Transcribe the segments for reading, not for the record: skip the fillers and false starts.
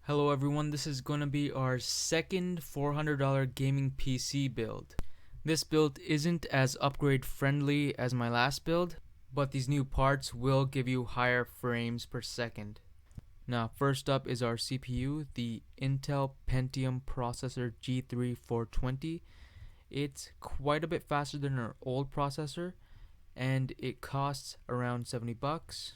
Hello everyone, this is going to be our second $400 gaming PC build. This build isn't as upgrade friendly as my last build, but these new parts will give you higher frames per second. Now first up is our CPU, the Intel Pentium processor G3 420. It's quite a bit faster than our old processor and it costs around 70 bucks.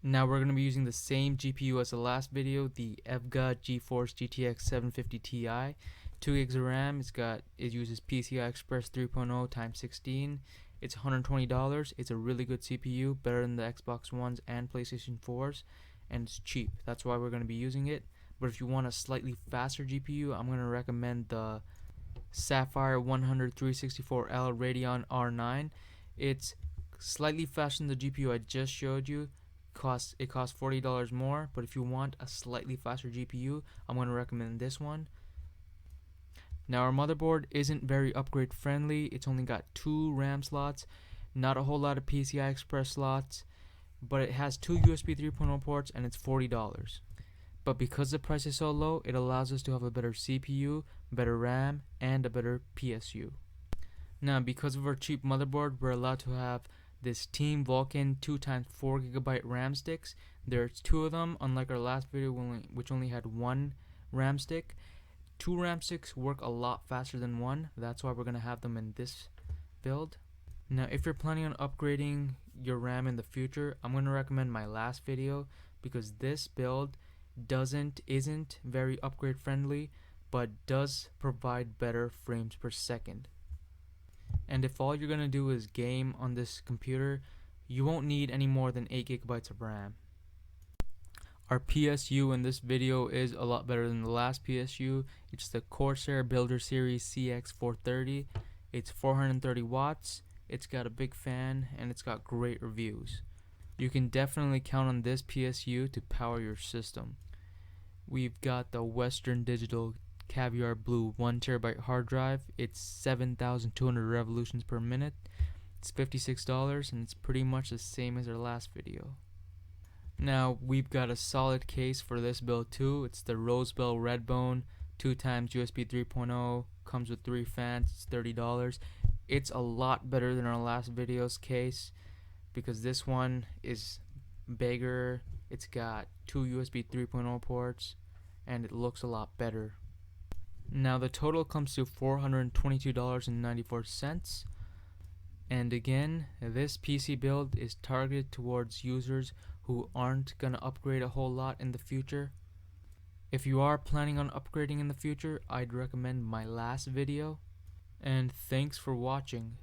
Now we're going to be using the same GPU as the last video, the EVGA GeForce GTX 750 Ti. 2 gigs of RAM. It uses PCI Express 3.0 x 16. It's $120. It's a really good CPU, better than the Xbox Ones and PlayStation 4s, and it's cheap. That's why we're going to be using it. But if you want a slightly faster GPU, I'm going to recommend the SAPPHIRE 10364L Radeon R9. It's slightly faster than the GPU I just showed you. It costs $40 more, but if you want a slightly faster GPU, I'm going to recommend this one. Now our motherboard isn't very upgrade friendly. It's only got 2 RAM slots, not a whole lot of PCI Express slots, but it has 2 USB 3.0 ports and it's $40. But because the price is so low, it allows us to have a better CPU, better RAM, and a better PSU. Now because of our cheap motherboard, we're allowed to have this Team Vulcan 2x 4GB RAM sticks. There's 2 of them, unlike our last video which only had 1 RAM stick. 2 RAM sticks work a lot faster than 1. That's why we're going to have them in this build. Now if you're planning on upgrading your RAM in the future, I'm going to recommend my last video because this build isn't very upgrade friendly, but does provide better frames per second. And if all you're going to do is game on this computer, you won't need any more than 8GB of RAM. Our PSU in this video is a lot better than the last PSU. It's the Corsair Builder Series CX430. It's 430 watts, it's got a big fan, and it's got great reviews. You can definitely count on this PSU to power your system. We've got the Western Digital Caviar Blue 1TB hard drive. It's 7,200 revolutions per minute. It's $56 and it's pretty much the same as our last video. Now we've got a solid case for this build too. It's the Rosewill REDBONE 2x USB 3.0. Comes with 3 fans. It's $30. It's a lot better than our last video's case because this one is bigger. It's got 2 USB 3.0 ports and it looks a lot better. Now the total comes to $422.94, and again, this PC build is targeted towards users who aren't gonna upgrade a whole lot in the future. If you are planning on upgrading in the future, I'd recommend my last video, and thanks for watching.